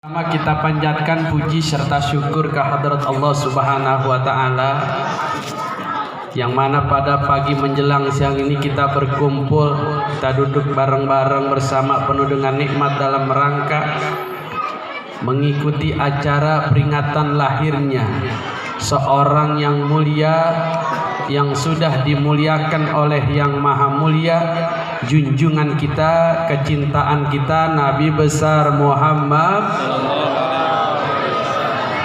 Pertama kita panjatkan puji serta syukur kehadirat Allah Subhanahu wa taala yang mana pada pagi menjelang siang ini kita berkumpul, kita duduk bareng-bareng bersama penuh dengan nikmat dalam rangka mengikuti acara peringatan lahirnya seorang yang mulia yang sudah dimuliakan oleh yang maha mulia, junjungan kita, kecintaan kita, Nabi besar Muhammad.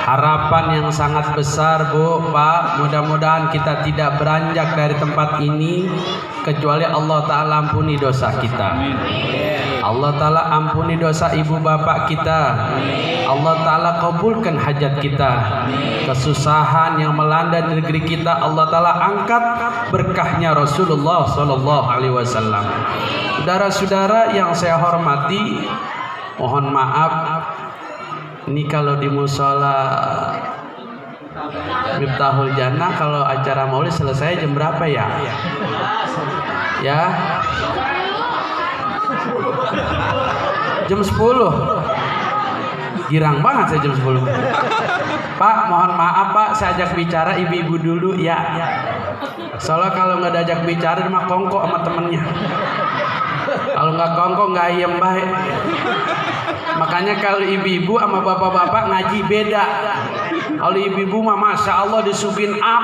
Harapan yang sangat besar Bu, Pak, mudah-mudahan kita tidak beranjak dari tempat ini kecuali Allah Ta'ala ampuni dosa kita. Allah Ta'ala ampuni dosa ibu bapak kita. Allah Ta'ala kabulkan hajat kita. Kesusahan yang melanda negeri kita Allah Ta'ala angkat berkahnya Rasulullah Sallallahu Alaihi Wasallam. Saudara-saudara yang saya hormati, mohon maaf ini kalau di musola Miftahul Jannah kalau acara maulid selesai jam berapa ya? Ya? Jam 10. Girang banget saya jam 10. Pak, mohon maaf Pak, saya ajak bicara ibu-ibu dulu ya. Soalnya kalau nggak diajak bicara mah kongko sama temennya. Kalau nggak kongko nggak ayem baik. Makanya kalau ibu-ibu sama bapak-bapak ngaji beda. Kalau ibu-ibu mah masya Allah disubin up.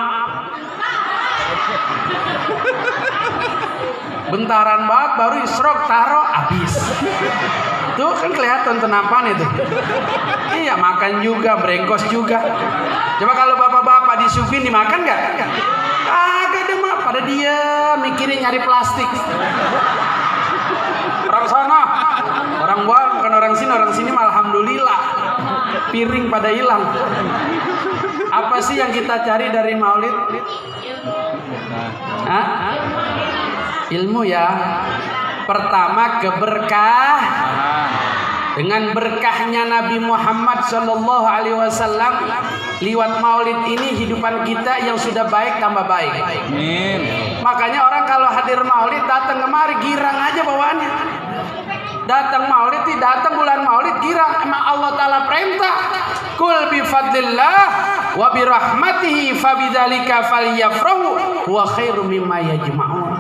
Bentaran banget baru isrok taro habis. Tuh kan kelihatan tenapan itu. Iya makan juga, brengkos juga. Coba kalau bapak-bapak disubin dimakan nggak? Kagak deh mah pada dia mikirin nyari plastik. Orang sana, orang buang bukan orang sini malah alhamdulillah piring pada hilang. Apa sih yang kita cari dari maulid? Hah? Ilmu ya. Pertama keberkah. Dengan berkahnya Nabi Muhammad Sallallahu Alaihi Wasallam liwat maulid ini hidupan kita yang sudah baik tambah baik. Amin. Makanya orang kalau hadir maulid datang kemari girang aja bawaannya. Datang maulid, datang bulan maulid girang. Emang Allah Ta'ala perintah kul bi fadlillah wa bi rahmatihi fabidzalika falyafrahu wa khairum mimma yajma'un.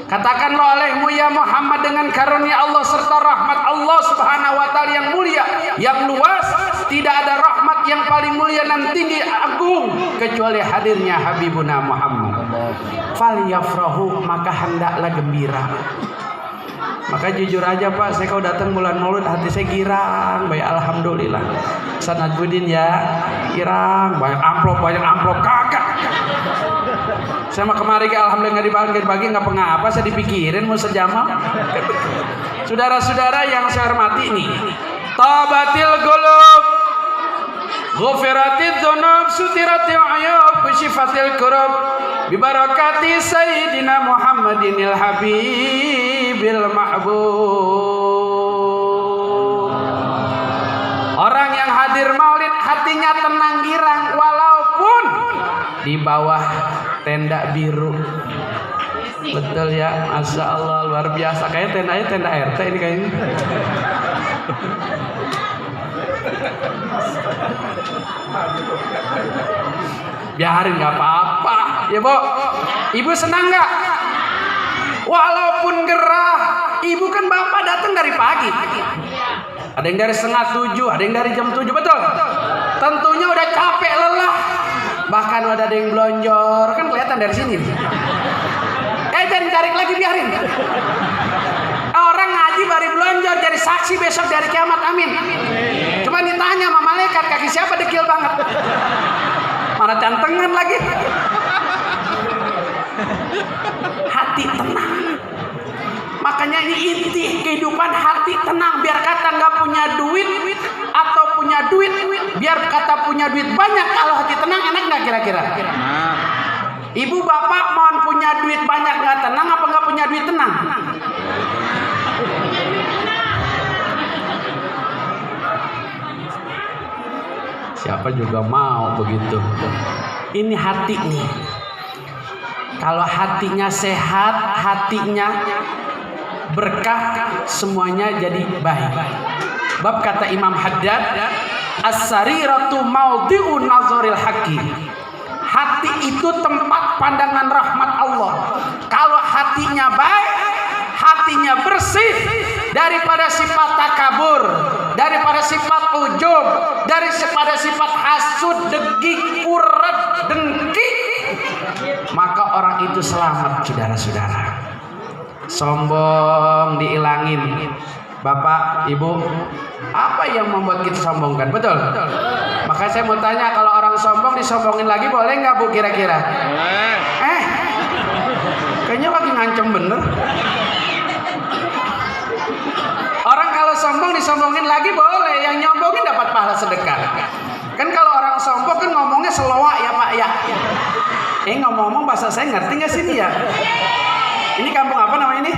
Katakanlah olehmu ya Muhammad dengan karunia Allah serta rahmat Allah Subhanahu wa taala yang mulia, yang luas, tidak ada rahmat yang paling mulia dan tinggi agung kecuali hadirnya Habibuna Muhammad. Falyafrahu, maka hendaklah gembira. Maka jujur aja Pak, saya kalau datang bulan Maulid hati saya girang, baik alhamdulillah. Sanad Budin ya, girang, banyak amplop kagak. Saya mah kemarin alhamdulillah nggak dibagi nggak pengapa, saya dipikirin mau sejama. Saudara-saudara yang saya hormati ini, tabatil qulub, ghufiratil dzunub, sutiratil ayub, syifatil kurub, bi barakati sayyidina Muhammadinil habibil mahbub. Orang yang hadir maulid hatinya tenang girang walaupun di bawah tenda biru. Betul ya, Masya Allah luar biasa. Kayaknya tenda RT ini kayaknya. Biarin nggak apa-apa ya Bu. Ibu senang nggak? Walaupun gerah, ibu kan bapak datang dari pagi. Ada yang dari 6:30, ada yang dari jam 7, betul? Tentunya udah capek lelah. Bahkan ada yang belonjor, kan kelihatan dari sini. Jangan cari lagi, biarin. Orang ngaji bari belonjor jadi saksi besok dari kiamat, amin. Cuma ditanya sama malaikat, kaki siapa dekil banget. Mana cantengan lagi. Hati tenang. Makanya ini inti kehidupan, hati tenang. Biar kata nggak punya duit atau punya duit, biar kata punya duit banyak, kalau hati tenang enak nggak kira-kira? Ibu bapak mohon punya duit banyak nggak tenang, apa nggak punya duit tenang? Siapa juga mau begitu. Ini hati nih. Kalau hatinya sehat, hatinya berkah, semuanya jadi baik. Bab kata Imam Haddad, as-sariratu maudhi'u nazaril haqqi. Hati itu tempat pandangan rahmat Allah. Kalau hatinya baik, hatinya bersih daripada sifat takabur, daripada sifat ujub, daripada sifat hasud, degik, urat, dengki, maka orang itu selamat, saudara-saudara. Sombong diilangin. Bapak, Ibu, apa yang membuat kita sombongkan? Betul? Maka saya mau tanya, kalau orang sombong disombongin lagi boleh nggak Bu kira-kira? Kayaknya lagi ngancem bener. Orang kalau sombong disombongin lagi boleh, yang nyombongin dapat pahala sedekah. Kan kalau orang sombong kan ngomongnya selawak ya Pak ya. Ngomong-ngomong bahasa saya ngerti nggak sini ya? Ini kampung apa namanya ini?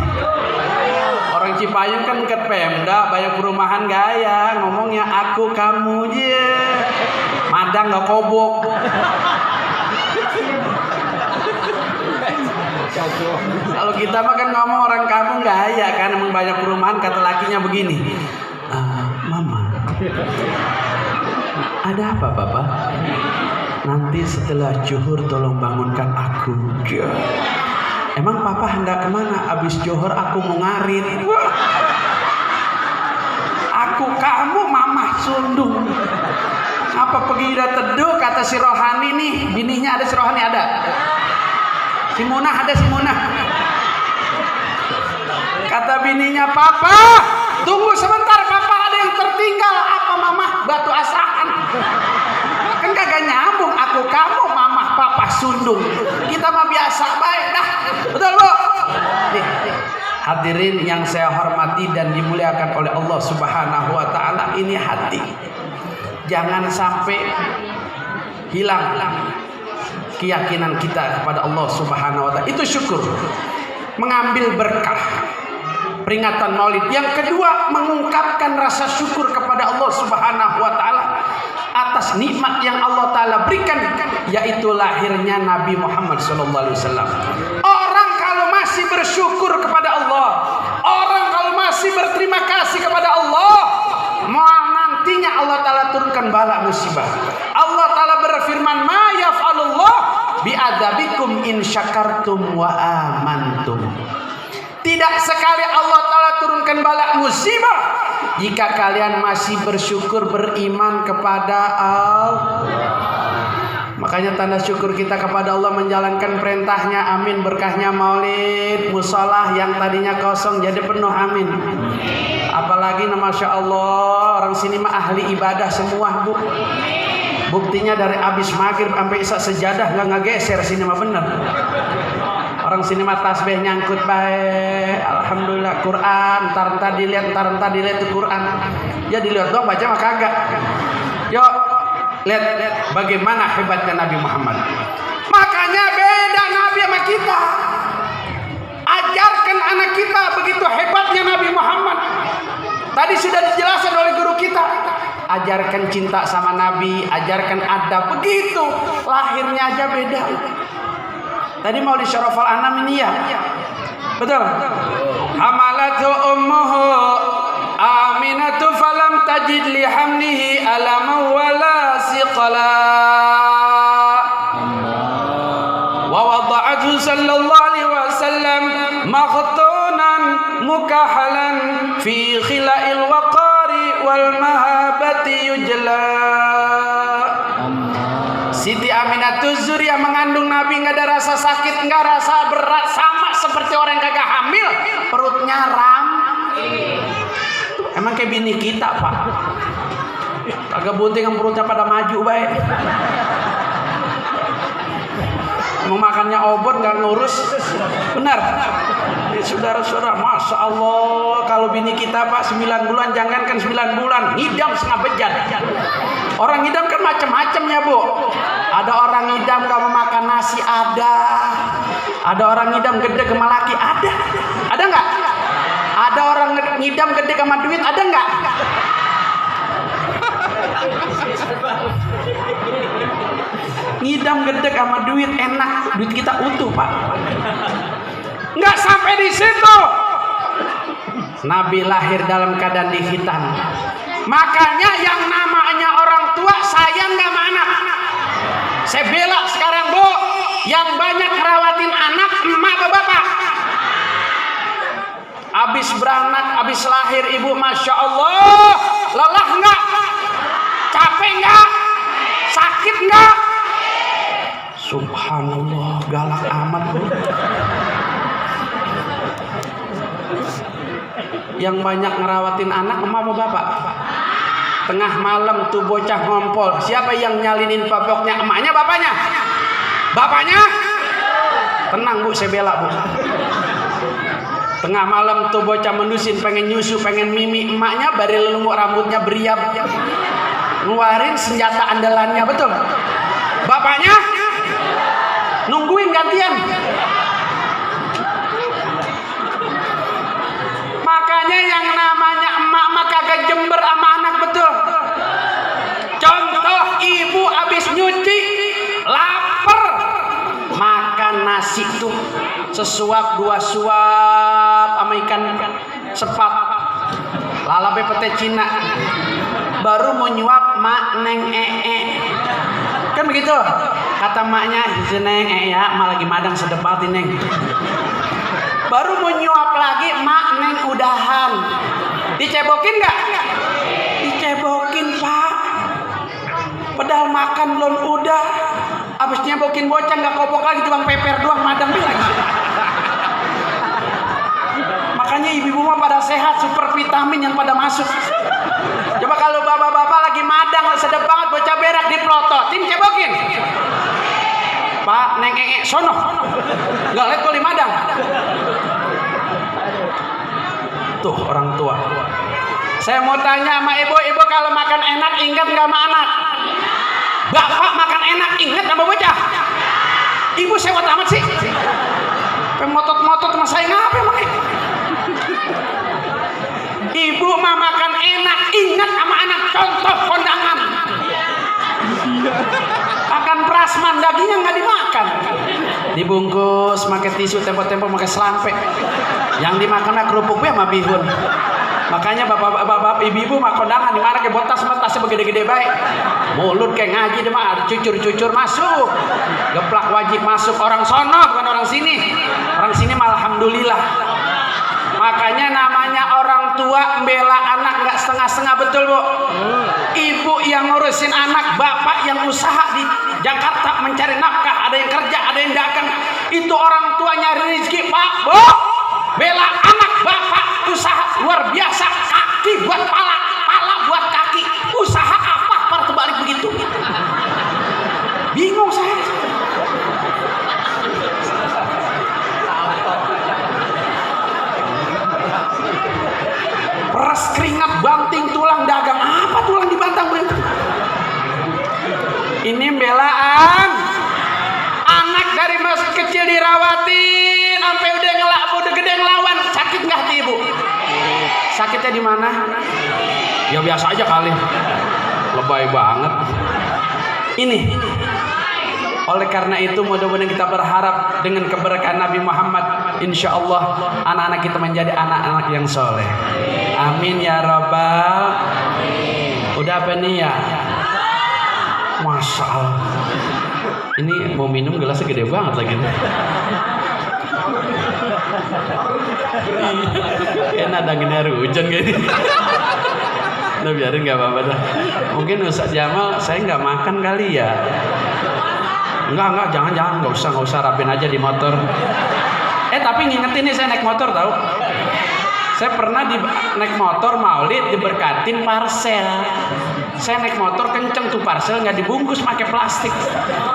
Orang Cipayung kan ke Pemda, banyak perumahan gaya, ngomongnya aku kamu je. Madang nggak kobok. Kalau kita mah kan ngomong orang kampung gaya kan, emang banyak perumahan, kata lakinya begini. Mama, ada apa Bapak? Nanti setelah zuhur tolong bangunkan aku. Emang Papa hendak kemana? Abis johor aku mau ngarit. Wah. Aku kamu mamah sundung. Apa pergi udah teduh kata si Rohani nih. Bininya ada si Rohani ada. Si Munah ada si Munah. Kata bininya, Papa tunggu sebentar Papa, ada yang tertinggal. Apa mamah batu asahan? Kan kagak nyambung. Aku kamu mamah Papa sundung. Kita mah biasa baik dah. Betul Bu? Hadirin yang saya hormati dan dimuliakan oleh Allah Subhanahu wa taala, ini hati. Jangan sampai hilang keyakinan kita kepada Allah Subhanahu wa taala. Itu syukur. Mengambil berkah. Peringatan Maulid. Yang kedua, mengungkapkan rasa syukur kepada Allah Subhanahu wa taala atas nikmat yang Allah taala berikan, yaitu lahirnya Nabi Muhammad sallallahu alaihi wasallam. Orang kalau masih bersyukur kepada Allah, orang kalau masih berterima kasih kepada Allah, mau nantinya Allah taala turunkan bala musibah. Allah taala berfirman, "Ma yaf'alullah bi'adabikum in syakartum wa amantum." Tidak sekali Allah taala turunkan bala musibah jika kalian masih bersyukur, beriman kepada Allah. Makanya tanda syukur kita kepada Allah menjalankan perintahnya. Amin. Berkahnya Maulid, musolah yang tadinya kosong jadi penuh. Amin. Apalagi Masya Allah, orang sini mah ahli ibadah semua Bu. Buktinya dari abis maghrib sampai isya sejadah nggak ngegeser, sini mah bener. Orang sini mah tasbih nyangkut baik. Alhamdulillah. Quran entar dilihat itu Quran. Ya dilihat dong, baca mah kagak. Yuk lihat bagaimana hebatnya Nabi Muhammad. Makanya beda Nabi sama kita. Ajarkan anak kita begitu hebatnya Nabi Muhammad. Tadi sudah dijelaskan oleh guru kita. Ajarkan cinta sama Nabi, ajarkan adab. Begitu lahirnya aja beda. Tadi mau di Syarafal Anam ini ya. Betul. Hamalatu ummuhu Aminatu falam tajid li hamlihi alama wala siqala. Wa wada'athu sallallahu alaihi wasallam makhtunan mukahalan fi khila'il waqari wal mahabati yujla. Siti Aminatul Zuriyah mengandung Nabi, nggak ada rasa sakit, nggak rasa berat, sama seperti orang yang kagak hamil, perutnya ram. Emang kayak bini kita Pak, kagak bunting yang perutnya pada maju baik. Mau makannya obor nggak ngurus, benar. Saudara-saudara, Masya Allah, kalau bini kita Pak 9 bulan, jangankan 9 bulan, ngidam setengah bejat. Orang ngidam kan macam-macam ya Bu. Ada orang ngidam gak mau makan nasi, ada orang ngidam gede sama laki, ada nggak? Ada orang ngidam gede sama duit, ada nggak? Ngidam gede sama duit enak, duit kita utuh Pak. Nggak sampai di situ. Nabi lahir dalam keadaan dihitan. Makanya yang namanya orang tua sayang gak sama anak. Saya bela sekarang Bu, yang banyak ngerawatin anak emak apa bapak? Abis beranak, abis lahir ibu, Masya Allah, lelah nggak? Capek nggak? Sakit nggak? Subhanallah, galak amat Bu. Yang banyak ngerawatin anak emak apa bapak? Tengah malam tuh bocah ngompol, siapa yang nyalinin popoknya? Emaknya bapaknya? Bapaknya? Tenang Bu, saya bela Bu. Tengah malam tuh bocah mendusin, pengen nyusu, pengen mimi, emaknya bari lelunguk rambutnya beriap, ngeluarin senjata andalannya, betul. Bapaknya nungguin gantian. Makanya yang namanya emak-emak kagak jember sama anak, betul. Contoh, ibu habis nyuci, lapar, makan nasi tuh sesuap 2 suap sama ikan sepat, lalabe pete Cina, baru mau nyuap mak neng kan begitu kata maknya, neng ya mak lagi madang sedepat neng. Baru mau nyuap lagi mak neng udahan. Dicebokin nggak? Dicebokin Pak, padahal makan belum udah. Abis nyebokin bocah nggak kopok lagi, tukang peper doang, madang lagi. Makanya ibu-ibu mah pada sehat, super vitamin yang pada masuk. Coba kalau bapak-bapak lagi madang sedep banget, bocah berak diprototin, cebokin. Pak neng sono, nggak lihat kali madang. Tuh orang tua. Saya mau tanya sama ibu-ibu, kalau makan enak ingat nggak sama anak? Bapak makan enak ingat sama bocah? Ibu sewot amat sih. Pemotot-motot sama saya ngapain makanya? Ibu mah makan enak ingat sama anak, contoh kondangan. Makan prasman, dagingnya nggak dimakan. Dibungkus pakai tisu, tempo-tempo pakai selampe. Yang dimakannya kerupuk sama bihun. Makanya bapak-bapak, ibu-ibu mah kondangan di mana ke botas tasnya begede-gede baik. Mulut kayak ngaji deh mah, cucur-cucur masuk. Geplak wajib masuk, orang sono bukan orang sini. Orang sini malah alhamdulillah. Makanya namanya orang tua membela anak nggak setengah-setengah, betul Bu. Ibu yang ngurusin anak, bapak yang usaha di Jakarta mencari nafkah, ada yang kerja, ada yang dagang. Itu orang tua nyari rezeki, Pak, Bu. Bela anak, bapak usaha luar biasa, kaki buat pala, pala buat kaki. Usaha apa par terbalik begitu? Bingung saya. Peras keringat, banting tulang, dagang apa tulang dibantang begitu? Ini belaan. Anak dari masih kecil dirawatin sampai udah gede ngelawan. Sakit nggak hati ibu? Sakitnya di mana? Ya biasa aja kali. Lebay banget. Ini. Oleh karena itu mudah-mudahan kita berharap dengan keberkahan Nabi Muhammad, insya Allah anak-anak kita menjadi anak-anak yang soleh. Amin ya Rabbal. Udah apa nih ya? Masya Allah. Ini mau minum gelasnya gede banget lagi. Enak ada genar hujan gini. Udah biarin nggak apa-apa dah. Mungkin Ustaz Jamal saya nggak makan kali ya. Enggak, jangan, nggak usah rapin aja di motor. Tapi ngingetin nih, saya naik motor tahu. Saya pernah naik motor maulid diberkatin parcel. Saya naik motor kenceng tuh, parcel nggak dibungkus pakai plastik.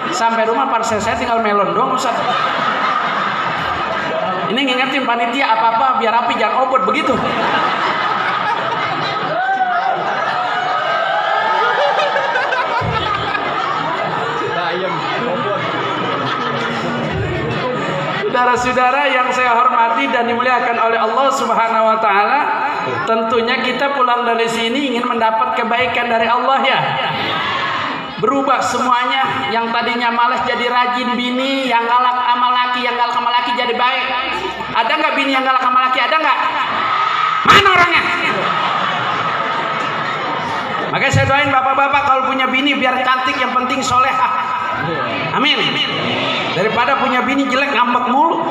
Sampai rumah parcel saya tinggal melon doang Ustaz. Ini ngingetin panitia apa-apa biar rapi, jangan obot begitu. Saudara-saudara yang saya hormati dan dimuliakan oleh Allah Subhanahu wa taala, tentunya kita pulang dari sini ingin mendapat kebaikan dari Allah ya. Berubah semuanya, yang tadinya malas jadi rajin, bini yang galak sama laki, yang galak sama laki jadi baik. Ada nggak bini yang galak sama laki? Ada nggak? Mana orangnya? Makanya saya doain bapak-bapak kalau punya bini biar cantik, yang penting solehah. Amin. Daripada punya bini jelek ngambek mulu.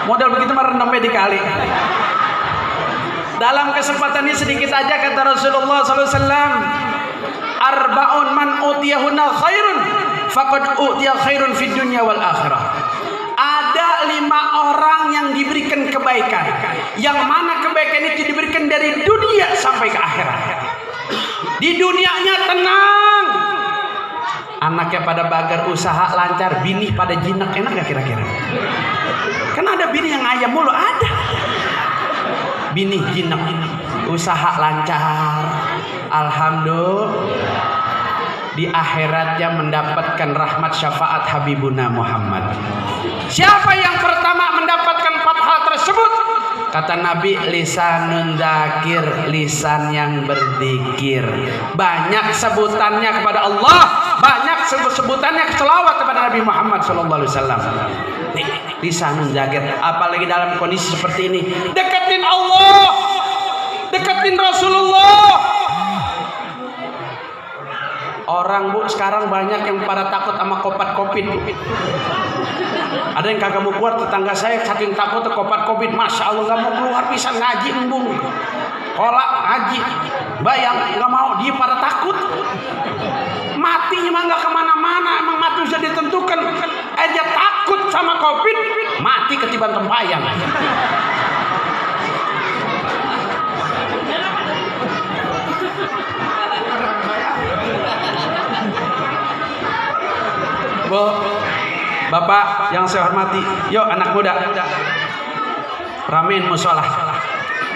Modal begitu mah rendamnya dikali. Dalam kesempatan ini sedikit aja kata Rasulullah SAW, arba'un man utiyahunna khairun faqad utiya khairun fid dunya wal akhirah. Ada 5 orang yang diberikan kebaikan, yang mana kebaikan itu diberikan dari dunia sampai ke akhirat. Di dunianya tenang, anaknya pada bagar, usaha lancar, bini pada jinak. Enak gak kira-kira? Kan ada bini yang ayam mulu, ada bini jinak, usaha lancar, alhamdulillah. Di akhiratnya mendapatkan rahmat syafaat Habibuna Muhammad. Siapa yang pertama mendapatkan 4 hal tersebut? Kata Nabi, lisanun dzakir, lisan yang berzikir. Banyak sebutannya kepada Allah, banyak sebutannya selawat kepada Nabi Muhammad SAW. Nih, lisanun dzakir. Apalagi dalam kondisi seperti ini, deketin Allah, deketin Rasulullah. Orang bu sekarang banyak yang pada takut sama kopat covid. Ada yang kagak mau keluar, tetangga saya saking takut kopat covid, masya Allah nggak mau keluar, bisa ngaji embung, kolak ngaji, bayang nggak mau, dia pada takut. Matinya mah nggak kemana-mana, emang mati sudah ditentukan. Dia takut sama covid, mati ketiban tempayang. Bu, bapak yang saya hormati, yuk anak muda, ramein musola,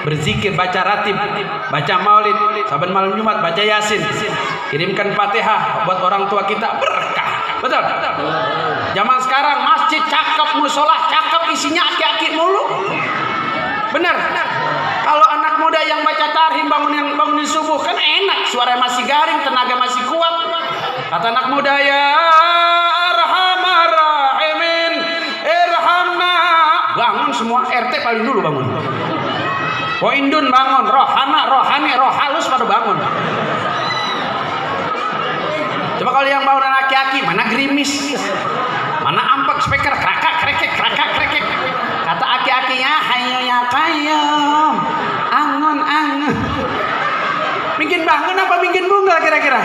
berzikir, baca ratib, baca maulid, saban malam Jumat baca yasin, kirimkan Fatihah buat orang tua kita, berkah. Betul? Zaman sekarang masjid cakep, musola cakep, isinya aki-aki mulu. Benar? Kalau anak muda yang baca tarhim, bangunin subuh kan enak, suara masih garing, tenaga masih kuat. Kata anak muda, ya arhamar rahimin irhamna. Bangun semua, RT paling dulu bangun. Poindun bangun, rohana, rohani, roh halus pada bangun. Coba kalau yang bangunan aki-aki, mana gerimis, mana ampak speaker, krakak krekek, krakak krekek. Kata aki-akinya, hayo ya kayyum, angon angon. Bikin bangun apa bikin bungal kira-kira?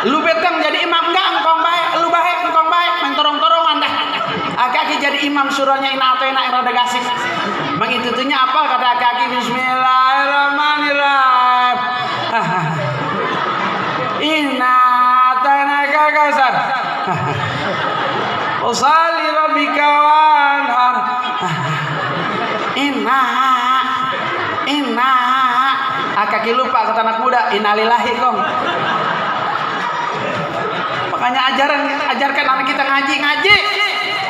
Lu beteng jadi imam enggak, engkong baik, lu baik, engkong baik, main torong-torongan dah. Aki-aki jadi imam surahnya ina atau ina rada gasik. Bang itu tuhnya apa kata aki-aki, bismillahirrahmanirrahim. Inna tanaka kasar. Usalli rabbika wanhar. Inna. Aki-aki lupa kata anak muda, innalillahi kong. Makanya ajarkan anak kita ngaji.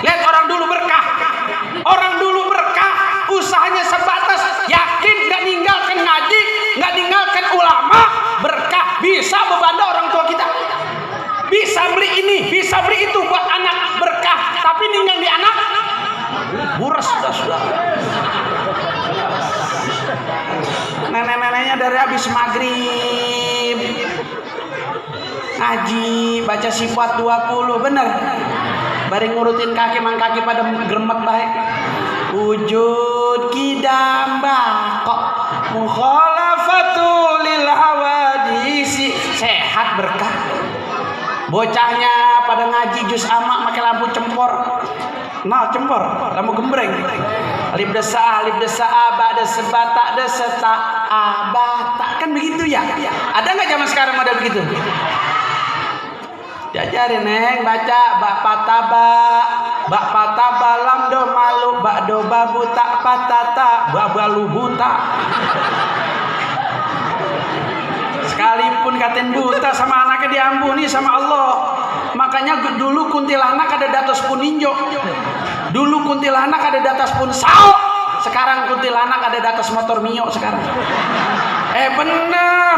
Lihat orang dulu berkah. Orang dulu berkah, usahanya sebatas, yakin gak ninggalkan ngaji, gak ninggalkan ulama, berkah, bisa membantu orang tua kita. Bisa beli ini, bisa beli itu buat anak, berkah, tapi ninggal di anak, buras sudah. Nenek-neneknya dari habis maghrib ngaji, baca sifat 20, bener. Bari ngurutin kaki, mang kaki pada geremet baik. Wujud kidam bako mukhalafatu lil hawadisi. Sehat berkah. Bocahnya pada ngaji juz amma pakai lampu cempor. Nah, cempor, lampu gembreng. Alif desa, ba'da sebata, deseta, abata. Kan begitu ya? Ada nggak zaman sekarang ada begitu? Diajarin neng baca bak pataba lamdo malu bakdo babu tak patata babalu buta. Sekalipun katen buta sama anaknya diampuni sama Allah. Makanya dulu kuntilanak ada di atas pun ninjo. Dulu kuntilanak ada di atas pun sao. Sekarang kuntilanak ada di atas motor Mio sekarang. Bener.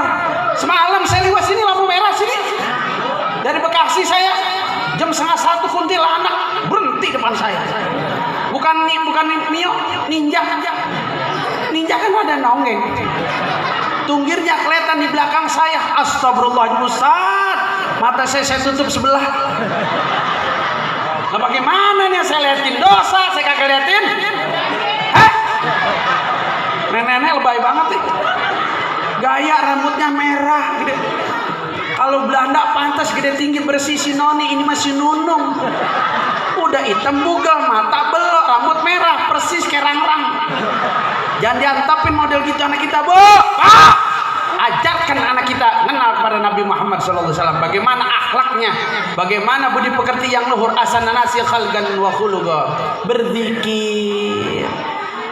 Semalam saya lewat sini lampu merah sini. Dari Bekasi saya jam 12:30 kuntilanak berhenti depan saya. Bukan Mio, ninja kan ada nonggeng. tunggirnya kelihatan di belakang saya. Astagfirullah, Ustaz, mata saya tutup sebelah. Nah bagaimana nih saya liatin dosa, saya kagak liatin? Hah? Nenek-nenek lebay banget nih. Gaya rambutnya merah gitu. Kalau Belanda pantas gede tinggi bersih, si noni ini masih nunung. Udah hitam bugal, mata belok, rambut merah, persis kayak rang-rang. Jangan diantapin model gitu anak kita, Bu. Pak, ajarkan anak kita kenal kepada Nabi Muhammad SAW. Bagaimana akhlaknya, bagaimana budi pekerti yang luhur, asana nasi khalgan wa khuluqa. Berzikir.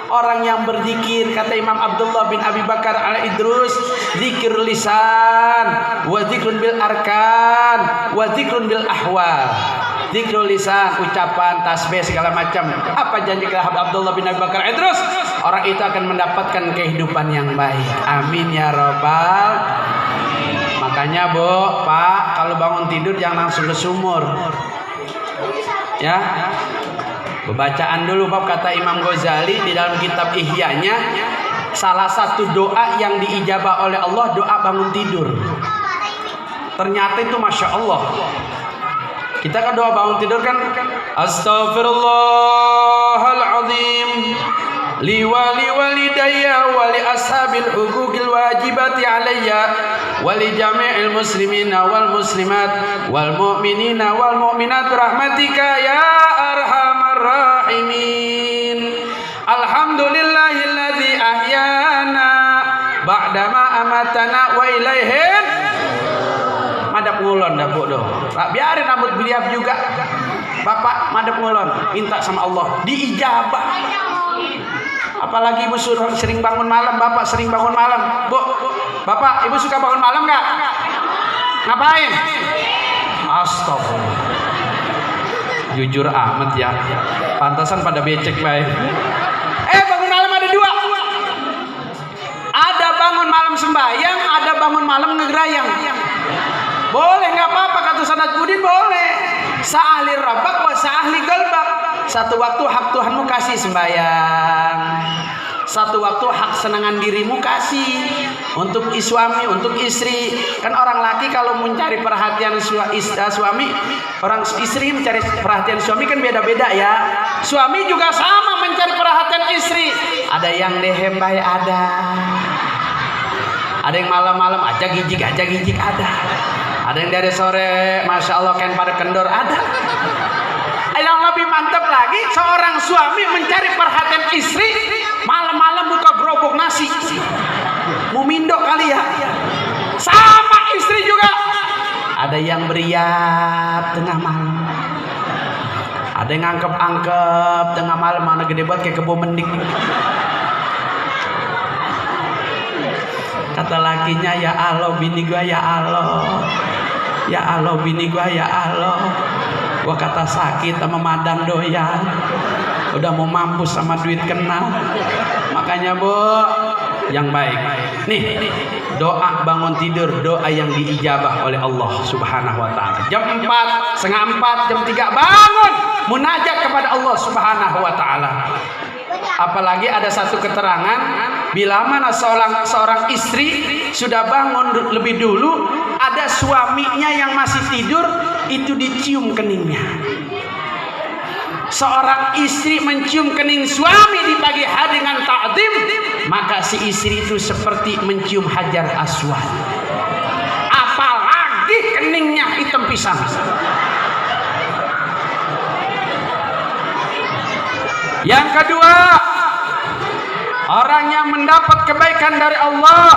Orang yang berzikir, kata Imam Abdullah bin Abi Bakar al-Idrus, zikir lisan, wa zikrun bil arkan, wa zikrun bil ahwal. Zikrul lisan, ucapan, tasbih segala macam. Apa janji Abdullah bin Abi Bakar al-Idrus? Orang itu akan mendapatkan kehidupan yang baik. Amin ya robbal. Makanya Bu, Pak, kalau bangun tidur jangan langsung ke sumur. Ya. Bacaan dulu bab, kata Imam Ghazali di dalam kitab Ihya-nya, salah satu doa yang diijabah oleh Allah doa bangun tidur. Ternyata itu Masya Allah. Kita kan doa bangun tidur kan, Astaghfirullahaladzim li wali walidayya wali ashabil huquqil wajibati alayya wali jami'il muslimina wal muslimat wal mu'minina wal mu'minat rahmatika ya arhamar rahimin. Alhamdulillahilladzi ahyana ba'dama amatana wa ilaihin. Madap ngulon dah Bu doh. Biarin rambut beliau juga. Bapak madap ngulon, minta sama Allah diijabah. Apalagi ibu sering bangun malam, bapak sering bangun malam. Bu, bapak, ibu suka bangun malam nggak? Ngapain? Astagfirullah. Jujur amat ya. Pantasan pada becek baik. Bangun malam ada dua. Ada bangun malam sembahyang, ada bangun malam ngegerayang. Boleh, nggak apa-apa, kata Sanad Budin, boleh. Sa'ahli rabbak wa sa'ahli galbak. Satu waktu hak Tuhanmu kasih sembahyang, satu waktu hak senangan dirimu kasih untuk suami, untuk istri. Kan orang laki kalau mencari perhatian suami, orang istri mencari perhatian suami kan beda-beda ya. Suami juga sama mencari perhatian istri. Ada yang dehembay, ada yang malam-malam aja gijik ada. Ada yang dari sore, Masya Allah kan pada kendor, ada. Yang lebih mantap lagi, seorang suami mencari perhatian istri, malam-malam buka gerobak nasi. Mumindo kali ya. Sama istri juga. Ada yang beriap tengah malam. Ada yang angkep-angkep tengah malam, mana gede banget kayak kebo mendik. Kata lakinya, ya Allah bini gua, ya Allah. Ya Allah bini gua, ya Allah. Gua kata sakit sama madang doyan. Udah mau mampus sama duit kena. Makanya Bu, yang baik. Nih, doa bangun tidur, doa yang diijabah oleh Allah Subhanahu wa taala. Jam 4, setengah 4, jam 3 bangun munajat kepada Allah Subhanahu wa taala. Apalagi ada satu keterangan, bila mana seorang istri sudah bangun lebih dulu, ada suaminya yang masih tidur, itu dicium keningnya. Seorang istri mencium kening suami di pagi hari dengan ta'zim, maka si istri itu seperti mencium hajar aswad. Apalagi keningnya hitam pisang. Yang kedua, orang yang mendapat kebaikan dari Allah,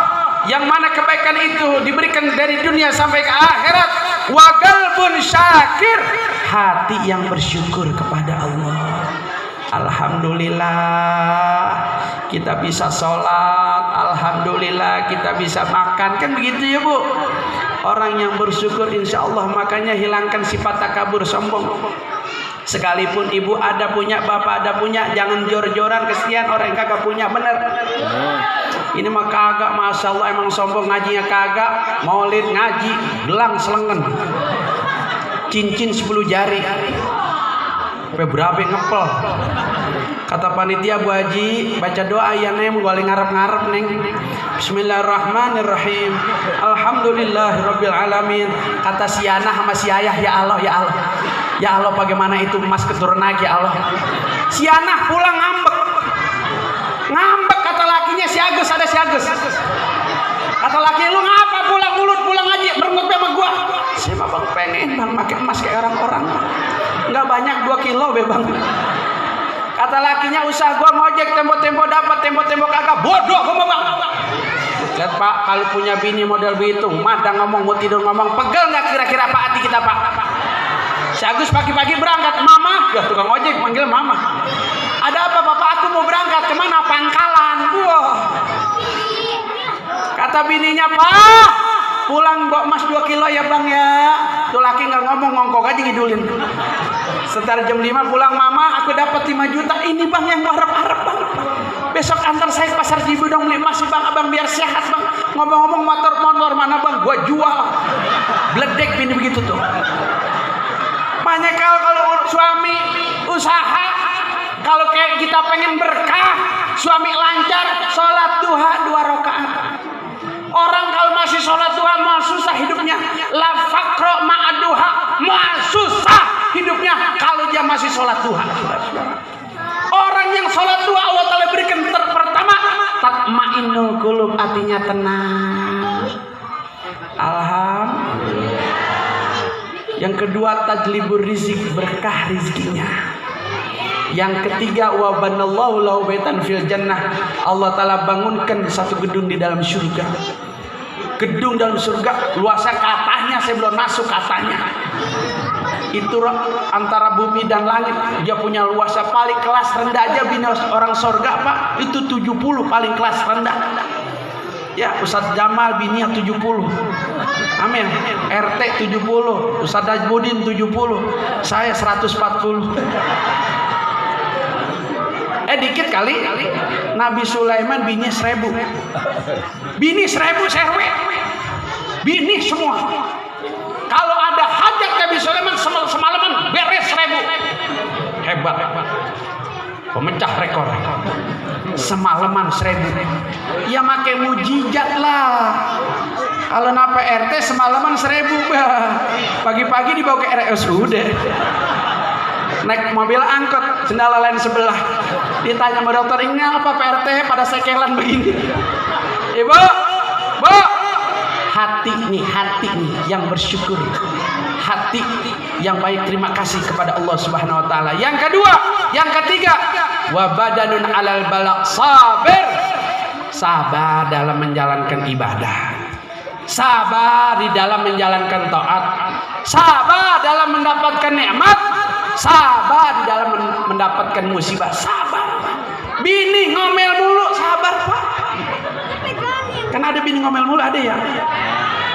yang mana kebaikan itu diberikan dari dunia sampai ke akhirat, wa qalbun syakir, hati yang bersyukur kepada Allah. Alhamdulillah kita bisa sholat, alhamdulillah kita bisa makan, kan begitu ya Bu. Orang yang bersyukur insya Allah makanya hilangkan sifat takabur, sombong. Sekalipun ibu ada punya, bapak ada punya, jangan jor-joran kesian orang yang kagak punya, bener. Ini mah kagak, masya Allah emang sombong, ngajinya kagak, maulid ngaji, gelang selengen, cincin 10 jari, berapa ngepel. Kata panitia Bu Haji, baca doa ya Neng, boleh ngarep-ngarep Neng. Bismillahirrahmanirrahim. Alhamdulillahirabbil alamin. Kata si Yana sama si Ayah, ya Allah, ya Allah. Ya Allah, bagaimana itu emas keturunan lagi ya Allah. Si Yana pulang ngambek. Ngambek kata lakinya si Agus, ada si Agus. Kata laki, lu ngapa pulang mulut pulang aja berengut sama gua. Saya mah Bang pengen Bang pakai emas kayak orang-orang. Enggak banyak 2 kilo be Bang. Kata lakinya, usaha gua ngojek tempo-tempo dapat, tempo-tempo kagak. Bodoh gua Bang. Lihat Pak, kalau punya bini model begitu, madang ngomong, mau tidur ngomong, pegel nggak kira-kira apa hati kita Pak? Si Agus pagi-pagi berangkat, Mama, ya tukang ojek manggil Mama. Ada apa Bapak? Aku mau berangkat kemana? Pangkalan. Wah. Kata bininya, Pak, pulang bawa emas 2 kilo ya Bang ya. Tuh laki nggak ngomong, ngongkok aja ngidulin. Setelah jam 5 pulang, Mama, aku dapat 5 juta. Ini Bang yang harap-harap Bang. Besok antar saya ke pasar Cibudong beli emas Bang, Abang biar sehat Bang. Ngomong-ngomong motor mana Bang? Gua jual. Bledek bini begitu tuh. Banyak kalau suami usaha, kalau kayak kita pengen berkah, suami lancar, sholat duha 2 rakaat. Orang kalau masih sholat duha mau susah hidupnya. La fakro ma'aduha, mau susah hidupnya kalau dia masih sholat duha. Orang yang sholat duha Allah Ta'ala berikan pertama tatma'innul qulub, hatinya tenang. Alhamdulillah. Yang kedua tajlibur rizq, berkah rizkinya. Yang ketiga wa banallahu lahu baitan fil jannah, Allah Ta'ala bangunkan satu gedung di dalam surga. Gedung dalam surga luasnya katanya, saya belum masuk katanya, itu antara bumi dan langit. Dia punya luasnya paling kelas rendah aja bini orang surga Pak, itu 70 paling kelas rendah. Ya Ustadz Jamal bininya 70. Amin. RT 70, Ustadz Najmudin 70, saya 140. Dikit kali. Nabi Sulaiman bini 1000. Bini 1000 serwe. Bini semua. Kalau ada hajat Nabi Sulaiman semalaman beres 1000. Hebat. Pemecah rekor. Semalaman 1000. Ya make mujizat lah. Kalau napa RT semalaman 1000. Pagi-pagi dibawa ke RSUD. Naik mobil angkot, sendal lain sebelah. Ditanya sama dokter, ini apa PRT pada sekelan begini? Ibu, Bu, hati nih yang bersyukur, hati yang baik, terima kasih kepada Allah Subhanahu Wa Taala. Yang kedua, yang ketiga, wa badanun alal balak, sabar dalam menjalankan ibadah, sabar di dalam menjalankan taat, sabar dalam mendapatkan nikmat, sabar di dalam mendapatkan musibah. Sabar. Bini ngomel mulu, sabar Pak. Kan ada bini ngomel mulu, ada ya.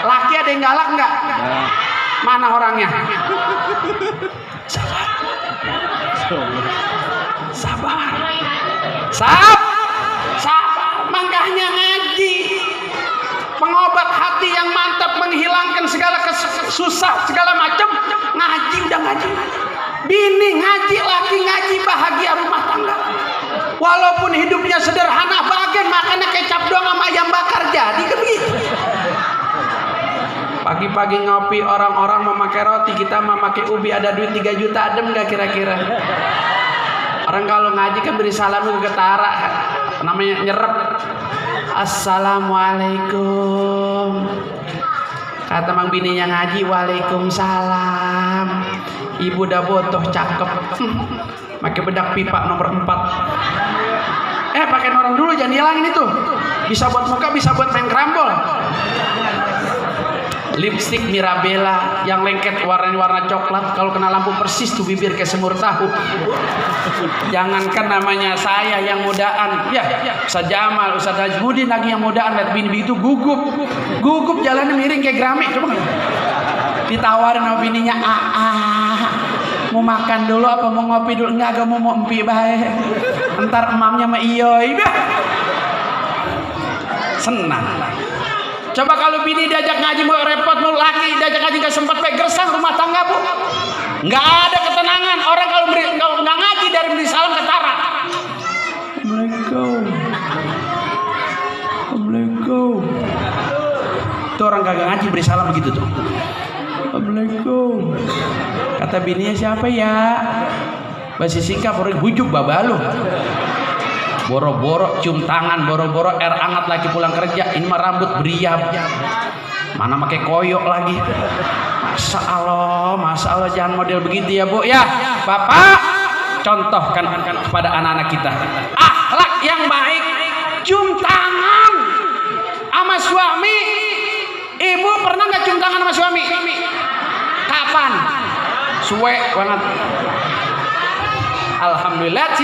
Laki ada yang galak enggak? Mana orangnya? Sabar. Sabar. Sabar. Makanya ngaji, pengobat hati yang mantap, menghilangkan segala susah, segala macam. Ngaji, udah ngaji. Bini ngaji, laki ngaji, bahagia rumah tangga. Walaupun hidupnya sederhana, bagian makannya kecap doang sama ayam bakar, jadi kan begitu. Pagi-pagi ngopi, orang-orang memakai roti, kita memakai ubi, ada duit 3 juta, adem gak kira-kira? Orang kalau ngaji kan beri salam ke ketara, namanya nyerep. Assalamualaikum. Kata mang bininya ngaji, waalaikumsalam. Ibu dah botoh cakep. Pakai bedak pipa nomor 4. Pakai orang dulu, jangan hilangin itu. Bisa buat muka, bisa buat main kerambol. Lipstick Mirabella yang lengket warna coklat, kalau kena lampu persis tuh bibir kayak semur tahu. Jangankan namanya saya yang mudaan, ya Ustaz Jamal, Ustaz Najmudin lagi yang mudaan, lihat bini begitu gugup jalannya miring kayak Grammy. Coba ditawarin sama bininya, mau makan dulu apa mau ngopi dulu? Enggak mau empi bae. Entar emamnya sama iyoy. Senang. Coba kalau bini diajak ngaji mau repot, mau laki diajak ngaji gak sempat, gersang rumah tangga Bu. Nggak ada ketenangan. Orang kalau nggak ngaji dari beri salam ketara, Assalamualaikum. Assalamualaikum. Itu orang kagak ngaji beri salam begitu tuh. Assalamualaikum. Kata bininya siapa ya? Bahasa singkat orang bujuk babalu. Boro-boro cium tangan, boro-boro air hangat lagi pulang kerja. Ini mah rambut beriap. Mana pakai koyok lagi. Masya Allah jangan model begitu ya Bu ya. Bapak contohkan kepada anak-anak kita akhlak yang baik. Cium tangan sama suami. Ibu pernah nggak cium tangan sama suami? Kapan? Suwe banget. Alhamdulillah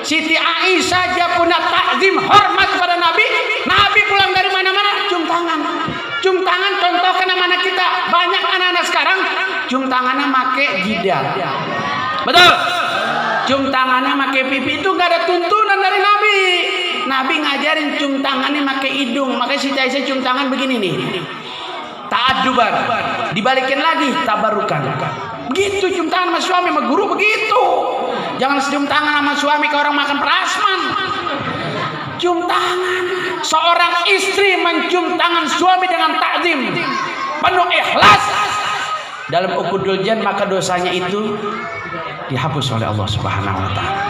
Siti Aisyah aja punya takzim hormat pada Nabi. Nabi pulang dari mana-mana cium tangan. Cium tangan contohkan sama anak kita. Banyak anak-anak sekarang cium tangannya make jidat. Betul? Cium tangannya make pipi itu gak ada tuntunan dari Nabi. Nabi ngajarin cium tangannya make hidung. Makanya Siti Aisyah cium tangan begini nih. Ta'aduban. Dibalikin lagi tabarukan. Begitu cium tangan sama suami, sama guru begitu. Jangan cium tangan sama suami ke orang makan prasman. Cium tangan. Seorang istri mencium tangan suami dengan takzim penuh ikhlas dalam ukudul jan, maka dosanya itu dihapus oleh Allah Subhanahu wa taala.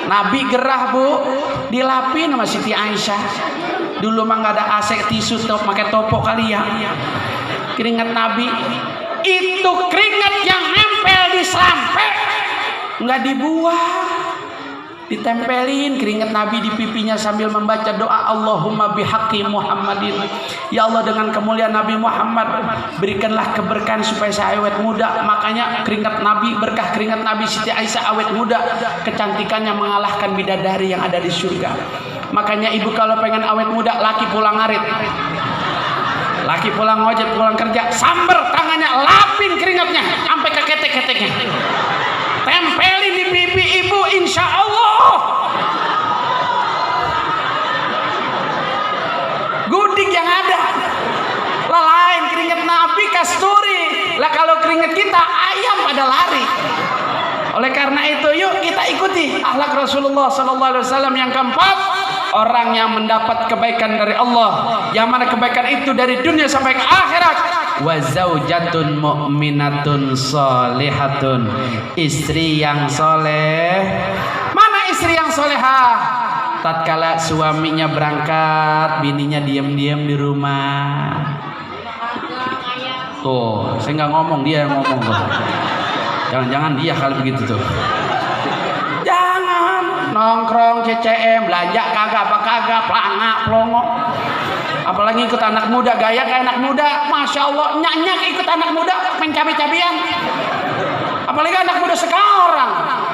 Nabi gerah Bu, dilapin sama Siti Aisyah. Dulu mah enggak ada AC, tisu, pakai topo kali ya. Keringat Nabi itu keringat yang nempel di sampai enggak dibuang. Ditempelin keringat Nabi di pipinya sambil membaca doa Allahumma bihaqqi Muhammadin. Ya Allah, dengan kemuliaan Nabi Muhammad berikanlah keberkahan supaya saya awet muda. Makanya keringat Nabi, berkah keringat Nabi Siti Aisyah awet muda, kecantikannya mengalahkan bidadari yang ada di surga. Makanya ibu kalau pengen awet muda, laki pulang ngarit, laki pulang ngojek, pulang kerja, samber tangannya, lapin keringatnya sampai ke ketek-keteknya, tempelin di pipi ibu, insya Allah gudik yang ada lah lain. Keringat Nabi kasturi lah, kalau keringat kita ayam pada lari. Oleh karena itu yuk kita ikuti akhlak Rasulullah SAW. Yang keempat, orang yang mendapat kebaikan dari Allah, yang mana kebaikan itu dari dunia sampai ke akhirat. Wa zaujatun mu'minatun sholihatun, istri yang soleh. Mana istri yang solehah? Tatkala suaminya berangkat, bininya diam-diam di rumah. Tuh, saya nggak ngomong, dia yang ngomong tuh. Jangan-jangan dia kali begitu tuh. Jangan nongkrong CCM, belanja kagak apa kagak, pelangak pelongo. Apalagi ikut anak muda, gaya kayak anak muda, masya Allah, nyanyak ikut anak muda, main cabai-cabian. Apalagi anak muda sekarang,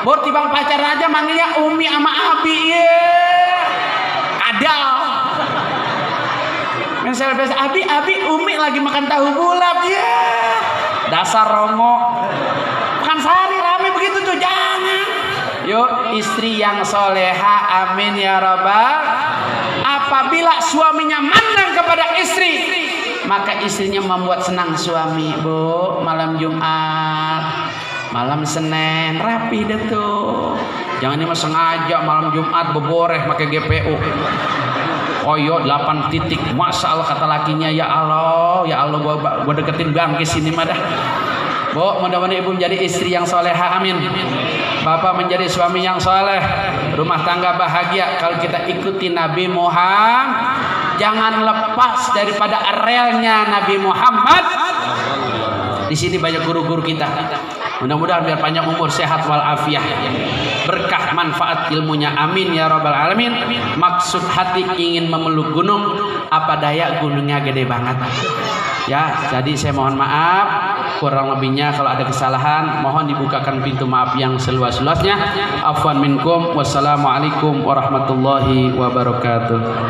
baru tibang pacaran aja manggilnya Umi sama Abi, kadal. Misalnya biasa Abi, Umi lagi makan tahu bulat, dasar rongo. Makan sehari rame begitu tuh, jangan. Yuk istri yang soleha, amin ya rabbal. Apabila suaminya mandang kepada istri, maka istrinya membuat senang suami. Bu, malam Jumat, malam Senin, rapi deh tuh. Jangan ini sengaja malam Jumat beboreh pakai GPU. Koyo 8 titik, masya Allah kata lakinya, ya Allah gua deketin bangkis ini mah dah. Bu, mudah-mudahan ibu menjadi istri yang soleha, amin. Bapak menjadi suami yang soleh, rumah tangga bahagia. Kalau kita ikuti Nabi Muhammad, jangan lepas daripada relnya Nabi Muhammad. Di sini banyak guru-guru kita. Mudah-mudahan biar panjang umur, sehat walafiat, berkah manfaat ilmunya, amin ya rabbal alamin. Maksud hati ingin memeluk gunung, apa daya gunungnya gede banget. Ya, jadi saya mohon maaf kurang lebihnya. Kalau ada kesalahan mohon dibukakan pintu maaf yang seluas-luasnya. Afwan minkum, wassalamualaikum warahmatullahi wabarakatuh.